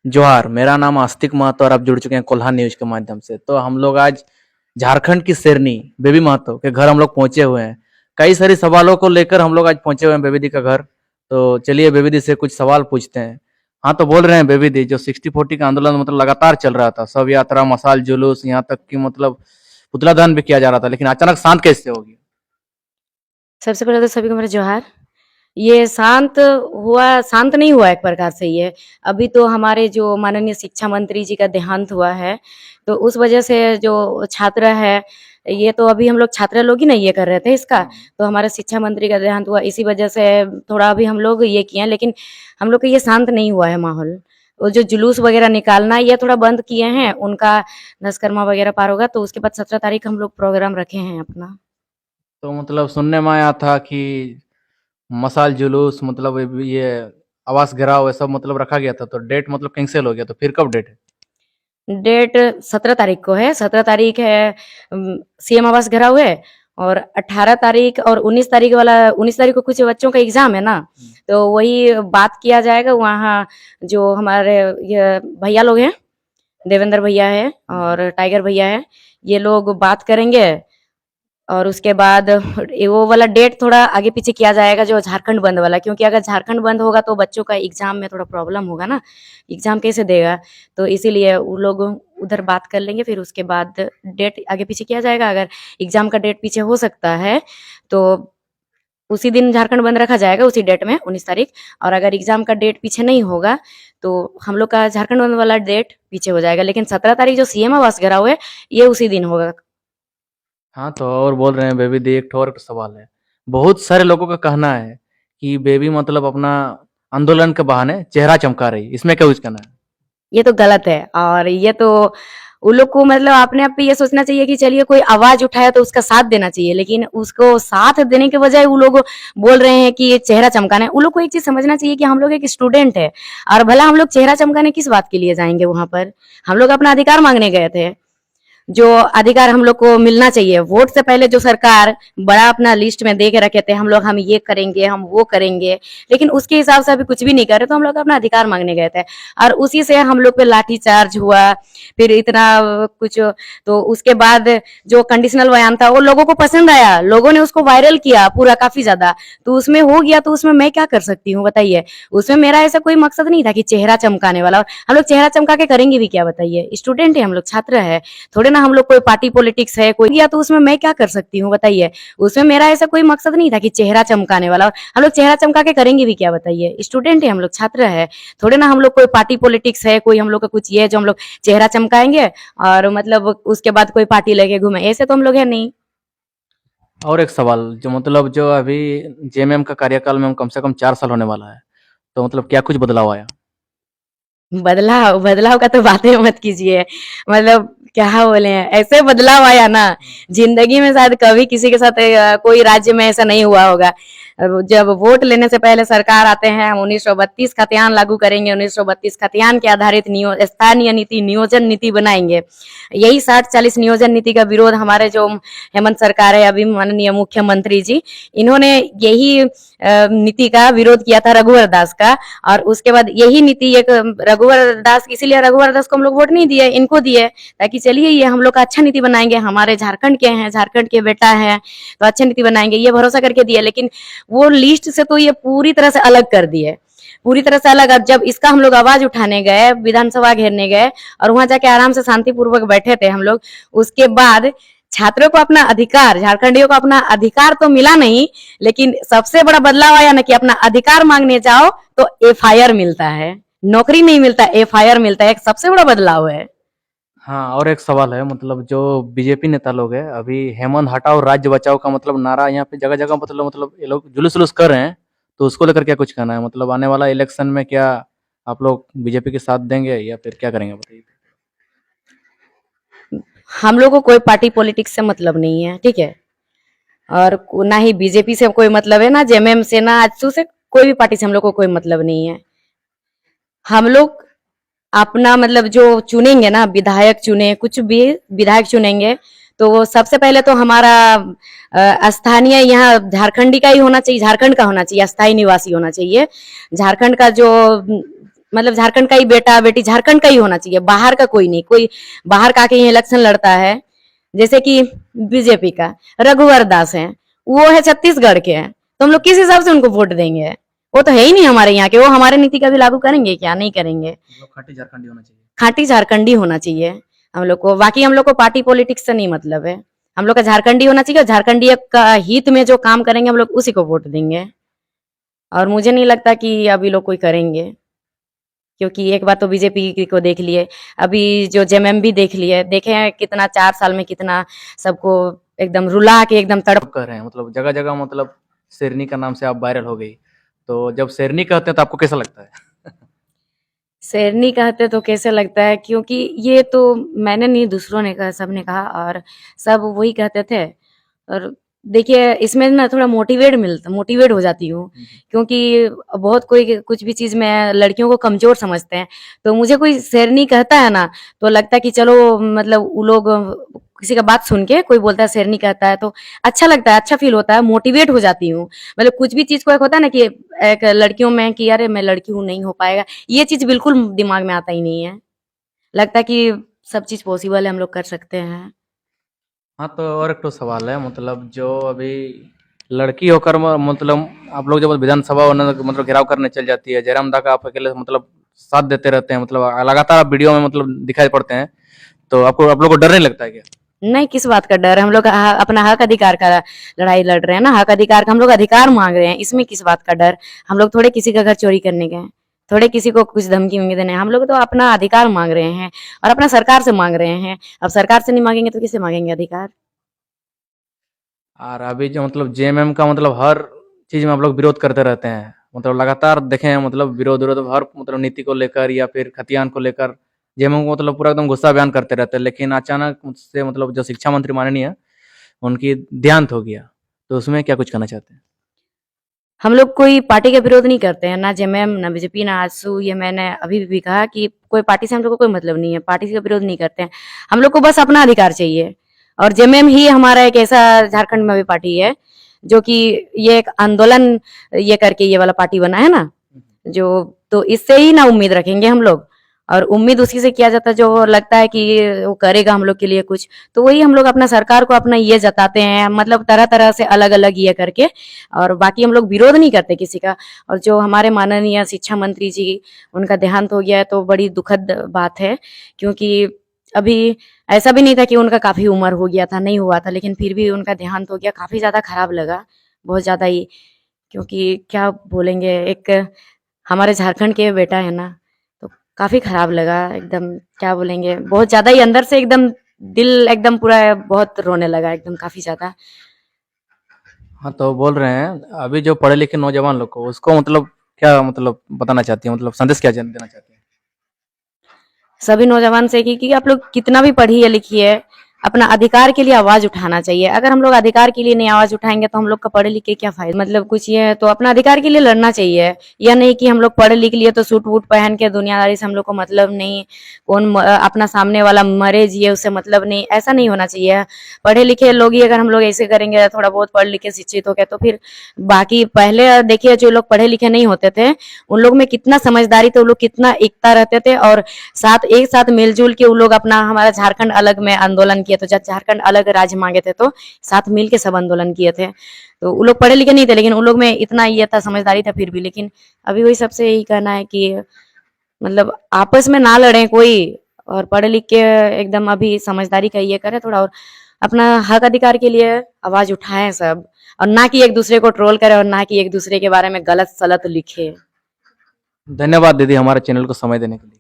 जोहार, मेरा नाम आस्तिक महतो और आप जुड़ चुके हैं कोल्हा न्यूज के माध्यम से। तो हम लोग आज झारखंड की शेरनी बेबी महतो के घर हम लोग पहुंचे हुए हैं। कई सारे सवालों को लेकर हम लोग आज पहुंचे हुए हैं बेबी दी का घर। तो चलिए बेबी दी से कुछ सवाल पूछते हैं। हाँ, तो बोल रहे हैं बेबी दी, जो 60-40 का आंदोलन मतलब लगातार चल रहा था, सब यात्रा, मशाल जुलूस, यहाँ तक कि मतलब पुतला दहन भी किया जा रहा था, लेकिन अचानक शांत कैसे हो गया? सबसे पहले तो सभी को मेरा जोहार। ये शांत नहीं हुआ एक प्रकार से ये। अभी तो हमारे जो माननीय शिक्षा मंत्री जी का देहांत हुआ है, तो उस वजह से जो छात्र है, ये तो अभी हम लोग छात्र लोग ही नहीं ये कर रहे थे इसका। तो हमारे शिक्षा मंत्री का देहांत हुआ, इसी वजह से थोड़ा अभी हम लोग ये किए हैं, लेकिन हम लोग का ये शांत नहीं हुआ है माहौल। वो जो जुलूस वगैरह निकालना ये थोड़ा बंद किए हैं, उनका दशकर्मा वगैरह पार होगा तो उसके बाद 17 तारीख हम लोग प्रोग्राम रखे हैं अपना। तो मतलब सुनने में आया था कि मशाल जुलूस मतलब ये आवास घेराव ये सब मतलब रखा गया था, तो डेट मतलब कैंसिल हो गया, तो फिर कब डेट है? डेट 17 तारीख को है। 17 तारीख है सीएम आवास घेराव है, और 18 तारीख और 19 तारीख वाला, 19 तारीख को कुछ बच्चों का एग्जाम है ना, तो वही बात किया जाएगा वहाँ। जो हमारे ये भैया लोग हैं, देवेंद्र भैया है और टाइगर भैया है, ये लोग बात करेंगे। और उसके बाद वो वाला डेट थोड़ा आगे पीछे किया जाएगा, जो झारखंड बंद वाला, क्योंकि अगर झारखंड बंद होगा तो बच्चों का एग्जाम में थोड़ा प्रॉब्लम होगा ना, एग्जाम कैसे देगा। तो इसीलिए वो लोग उधर बात कर लेंगे, फिर उसके बाद डेट आगे पीछे किया जाएगा। अगर एग्जाम का डेट पीछे हो सकता है तो उसी दिन झारखंड बंद रखा जाएगा, उसी डेट में 19 तारीख। और अगर एग्जाम का डेट पीछे नहीं होगा तो हम लोग का झारखंड बंद वाला डेट पीछे हो जाएगा, लेकिन 17 तारीख जो सीएम आवास घेराव है ये उसी दिन होगा। हाँ, तो और बोल रहे हैं बेबी दी, एक और सवाल है। बहुत सारे लोगों का कहना है कि बेबी मतलब अपना आंदोलन के बहाने चेहरा चमका रही, इसमें क्या कुछ कहना है? ये तो गलत है, और ये तो उन लोग को मतलब अपने आप पे ये सोचना चाहिए कि चलिए कोई आवाज उठाया तो उसका साथ देना चाहिए, लेकिन उसको साथ देने के बजाय वो लोग बोल रहे हैं कि ये चेहरा चमकाना है। उन लोग को एक चीज समझना चाहिए कि हम लोग एक स्टूडेंट है, और भला हम लोग चेहरा चमकाने किस बात के लिए जाएंगे वहां पर। हम लोग अपना अधिकार मांगने गए थे, जो अधिकार हम लोग को मिलना चाहिए। वोट से पहले जो सरकार बड़ा अपना लिस्ट में दे के रखे थे, हम ये करेंगे, हम वो करेंगे, लेकिन उसके हिसाब से अभी कुछ भी नहीं कर रहे। तो हम लोग अपना अधिकार मांगने गए थे, और उसी से हम लोग पे लाठी चार्ज हुआ, फिर इतना कुछ। तो उसके बाद जो कंडीशनल बयान था वो लोगों को पसंद आया, लोगों ने उसको वायरल किया पूरा काफी ज्यादा, तो उसमें हो गया। तो उसमें मैं क्या कर सकती हूँ बताइए। उसमें मेरा ऐसा कोई मकसद नहीं था कि चेहरा चमकाने वाला। हम लोग चेहरा चमका के करेंगे भी क्या बताइए, स्टूडेंट है हम लोग, छात्र है, थोड़े ना हम लोग कोई पार्टी पॉलिटिक्स है कोई या। तो उसमें मैं क्या कर सकती हूँ बताइए। उसमें मेरा ऐसा कोई मकसद नहीं था कि चेहरा चमकाने वाला। हम लोग चेहरा चमका के करेंगे भी क्या बताइए, स्टूडेंट है हम लोग, छात्र है, थोड़े ना हम लोग कोई पार्टी पॉलिटिक्स है कोई, हम लोग का कुछ ये जो हम लोग चेहरा चमकाएंगे और मतलब उसके बाद कोई पार्टी लेके घूमे, ऐसे तो हम लोग है नहीं। और एक सवाल, जो मतलब जो अभी जेएमएम का कार्यकाल में कम से कम 4 साल होने वाला है, तो मतलब क्या कुछ बदलाव आया? बदलाव बदलाव का तो बातें मत कीजिए। मतलब क्या बोले हैं, ऐसे बदलाव आया ना, जिंदगी में शायद कभी किसी के साथ कोई राज्य में ऐसा नहीं हुआ होगा। जब वोट लेने से पहले सरकार आते हैं, हम 1932 खतियान लागू करेंगे, 1932 खतियान के आधारित स्थानीय नीति नियोजन नीति बनाएंगे। यही 60-40 नियोजन नीति का विरोध हमारे जो हेमंत सरकार है, अभी माननीय मुख्यमंत्री जी, इन्होंने यही नीति का विरोध किया था, रघुवर दास का। और उसके बाद यही नीति एक रघुवर दास, इसीलिए रघुवर दास को हम लोग वोट नहीं दिए, इनको दिए, ताकि चलिए ये हम लोग का अच्छा नीति बनाएंगे, हमारे झारखंड के हैं, झारखंड के बेटा है, तो अच्छी नीति बनाएंगे, ये भरोसा करके दिए। लेकिन वो लिस्ट से तो ये पूरी तरह से अलग कर दिए, पूरी तरह से अलग। अब जब इसका हम लोग आवाज उठाने गए, विधानसभा घेरने गए, और वहां जाके आराम से शांतिपूर्वक बैठे थे हम लोग, उसके बाद छात्रों को अपना अधिकार, झारखंडियों को अपना अधिकार तो मिला नहीं, लेकिन सबसे बड़ा बदलाव आया ना कि अपना अधिकार मांगने जाओ तो एफआईआर मिलता है, नौकरी नहीं मिलता, एफआईआर मिलता है। एक सबसे बड़ा बदलाव है। हाँ, और एक सवाल है, मतलब जो बीजेपी नेता लोग हैं, अभी हेमंत हटाओ राज्य बचाओ का मतलब नारा यहाँ पे जगह-जगह मतलब ये लोग जुलूस-वुलूस कर रहे हैं, तो उसको लेकर क्या कुछ कहना है? मतलब आने वाला इलेक्शन में क्या आप लोग बीजेपी के साथ देंगे या फिर क्या करेंगे बताइए? हम लोग को कोई पार्टी पॉलिटिक्स से मतलब नहीं है, ठीक है, और ना ही बीजेपी से कोई मतलब है, ना जेएमएम से, ना आजसू से, कोई भी पार्टी से हम लोग को कोई मतलब नहीं है। हम लोग अपना मतलब जो चुनेंगे ना, विधायक चुने, कुछ भी विधायक चुनेंगे, तो वो सबसे पहले तो हमारा स्थानीय यहाँ झारखंडी का ही होना चाहिए, झारखंड का होना चाहिए, अस्थायी निवासी होना चाहिए। झारखंड का जो मतलब झारखंड का ही बेटा बेटी झारखंड का ही होना चाहिए, बाहर का कोई नहीं। कोई बाहर का आके ये इलेक्शन लड़ता है, जैसे कि बीजेपी का रघुवर दास है, वो है छत्तीसगढ़ के हैं, तो हम लोग किस हिसाब से उनको वोट देंगे? वो तो है ही नहीं हमारे यहाँ के। वो हमारे नीति का भी लागू करेंगे क्या? नहीं करेंगे। खाटी झारखंडी होना चाहिए। खाटी झारखंडी होना चाहिए हम लोग को। बाकी हम लोग को पार्टी पॉलिटिक्स से नहीं मतलब है, हम लोग का झारखंडी होना चाहिए। और झारखंडी का हित में जो काम करेंगे हम लोग उसी को वोट देंगे। और मुझे नहीं लगता कि अभी लोग कोई करेंगे, क्योंकि एक बार तो बीजेपी को देख लिए, अभी जो जेएमएम भी देख लिए, देखे हैं कितना 4 साल में कितना सबको एकदम रुला के एकदम तड़प कर रहे हैं, मतलब जगह जगह मतलब शेरनी का नाम से आप वायरल हो गई, तो जब शेरनी कहते हैं तो आपको कैसा लगता है? शेरनी कहते तो कैसे लगता है, क्योंकि ये तो मैंने नहीं, दूसरों ने कहा, सबने कहा और सब वही कहते थे। और देखिए इसमें ना थोड़ा मोटिवेट हो जाती हूँ, क्योंकि बहुत कोई कुछ भी चीज में लड़कियों को कमजोर समझते हैं। तो मुझे कोई शेरनी कहता है ना, तो लगता है कि चलो मतलब वो लोग किसी का बात सुन के कोई बोलता है शेरनी कहता है तो अच्छा लगता है, अच्छा फील होता है, मोटिवेट हो जाती हूँ। मतलब कुछ भी चीज को एक होता है ना कि एक लड़कियों में कि अरे मैं लड़की हूँ, नहीं हो पाएगा, ये चीज बिल्कुल दिमाग में आता ही नहीं है। लगता है कि सब चीज पॉसिबल है, हम लोग कर सकते हैं। हाँ, तो और एक तो सवाल है, मतलब जो अभी लड़की होकर मतलब आप लोग जब विधानसभा मतलब घेराव करने चल जाती है, जयराम दा का आप अकेले मतलब साथ देते रहते हैं, मतलब लगातार आप वीडियो में मतलब दिखाई पड़ते हैं, तो आपको आप लोग को डर नहीं लगता है क्या? नहीं, किस बात का डर है? हम लोग अपना हक अधिकार का लड़ाई लड़ रहे हैं ना, हक अधिकार का हम लोग अधिकार मांग रहे हैं, इसमें किस बात का डर? हम लोग थोड़े किसी का घर चोरी करने गए, थोड़े किसी को कुछ धमकी वमकी देने, हम लोग तो अपना अधिकार मांग रहे हैं और अपना सरकार से मांग रहे हैं। अब सरकार से नहीं मांगेंगे तो किससे मांगेंगे अधिकार? और अभी जो मतलब जेएमएम का मतलब हर चीज में आप लोग विरोध करते रहते हैं, मतलब लगातार देखे हैं, मतलब विरोध विरोध हर मतलब नीति को लेकर या फिर खतियान को लेकर जेएमएम को मतलब पूरा एकदम गुस्सा बयान करते रहते हैं, लेकिन अचानक से मतलब जो शिक्षा मंत्री माननीय उनकी देहांत हो गया, तो उसमें क्या कुछ कहना चाहते हैं? हम लोग कोई पार्टी का विरोध नहीं करते हैं, ना जेएमएम, ना बीजेपी, ना आजसू। ये मैंने अभी भी कहा कि कोई पार्टी से हम लोग को कोई मतलब नहीं है, पार्टी का विरोध नहीं करते हैं। हम लोग को बस अपना अधिकार चाहिए। और जेएमएम ही हमारा एक ऐसा झारखंड में भी पार्टी है जो कि ये एक आंदोलन ये करके ये वाला पार्टी बना है ना, जो तो इससे ही ना उम्मीद रखेंगे हम लोग। और उम्मीद उसी से किया जाता है जो लगता है कि वो करेगा हम लोग के लिए कुछ, तो वही हम लोग अपना सरकार को अपना ये जताते हैं, मतलब तरह तरह से अलग अलग ये करके। और बाकी हम लोग विरोध नहीं करते किसी का। और जो हमारे माननीय शिक्षा मंत्री जी, उनका देहांत हो गया है तो बड़ी दुखद बात है, क्योंकि अभी ऐसा भी नहीं था कि उनका काफी उम्र हो गया था, नहीं हुआ था, लेकिन फिर भी उनका देहांत हो गया, काफी ज्यादा खराब लगा, बहुत ज्यादा ही। क्योंकि क्या बोलेंगे, एक हमारे झारखंड के बेटा है ना, तो काफी खराब लगा एकदम। क्या बोलेंगे, बहुत ज्यादा ही अंदर से एकदम दिल एकदम पूरा बहुत रोने लगा एकदम, काफी ज्यादा। हाँ, तो बोल रहे हैं अभी जो पढ़े लिखे नौजवान लोग को उसको मतलब क्या मतलब बताना चाहती है, मतलब संदेश क्या देना चाहती है? सभी नौजवान से कि आप लोग कितना भी पढ़िए लिखिए, अपना अधिकार के लिए आवाज उठाना चाहिए। अगर हम लोग अधिकार के लिए नहीं आवाज उठाएंगे तो हम लोग का पढ़े लिख के क्या फायदा? मतलब कुछ ये है तो अपना अधिकार के लिए लड़ना चाहिए। यह नहीं कि हम लोग पढ़े लिख लिए तो सूट वूट पहन के दुनियादारी से हम लोग को मतलब नहीं, अपना सामने वाला मरे जिए उससे मतलब नहीं, ऐसा नहीं होना चाहिए। पढ़े लिखे लोग ही अगर हम लोग ऐसे करेंगे, थोड़ा बहुत पढ़ लिख के शिक्षित हो गए, तो फिर बाकी पहले देखिए जो लोग पढ़े लिखे नहीं होते थे उन लोग में कितना समझदारी थे, वो लोग कितना एकता रहते थे और साथ एक साथ मिलजुल के वो लोग अपना, हमारा झारखंड अलग में आंदोलन किया, तो जब झारखंड अलग राज्य मांगे थे तो साथ मिल के सब आंदोलन किए थे। तो वो लोग पढ़े लिखे नहीं थे, लेकिन उन लोग में इतना ये था, समझदारी था फिर भी। लेकिन अभी वही सबसे यही कहना है कि मतलब आपस में ना लड़े कोई, और पढ़े लिख के एकदम अभी समझदारी का ये करे थोड़ा, और अपना हक अधिकार के लिए आवाज उठाएं सब, और ना कि एक दूसरे को ट्रोल करे और ना कि एक दूसरे के बारे में गलत सलत लिखे। धन्यवाद दीदी हमारे चैनल को समय देने के लिए।